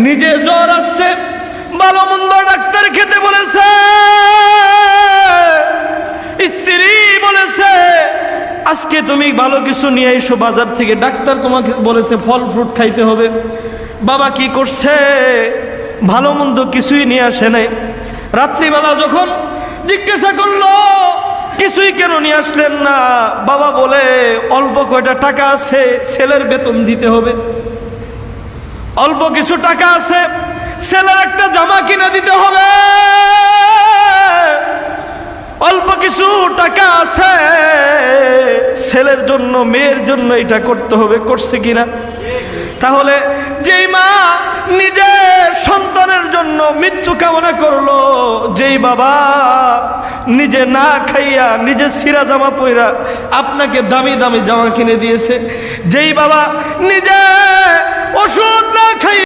নিজে জ্বর আসছে, ভালো মন্দ ডাক্তার খেতে বলেছে, স্ত্রী বলেছে আজকে তুমি ভালো কিছু নিয়ে এসো বাজার থেকে, ডাক্তার তোমাকে বলেছে ফল ফ্রুট খাইতে হবে। বাবা কি করছে? ভালো মন্দ কিছুই নিয়ে আসে নাই। রাত্রিবেলা যখন জিজ্ঞাসা করলো কিছুই কেন নিয়ে আসলেন না, বাবা বলে অল্প কয়টা টাকা আছে, ছেলের বেতন দিতে হবে, অল্প কিছু টাকা আছে, ছেলের একটা জামা কিনে দিতে হবে, অল্প কিছু টাকা আছে, ছেলের জন্য মেয়ের জন্য এটা করতে হবে। করছে কিনা? তাহলে যেই মা নিজের সন্তানের জন্য মৃত্যু কামনা করলো, যেই বাবা নিজে না খাইয়া নিজে ছিঁড়া জামা পইরা আপনাকে দামি দামি জামা কিনে দিয়েছে, যেই বাবা নিজে ওষুধ না খাইয়া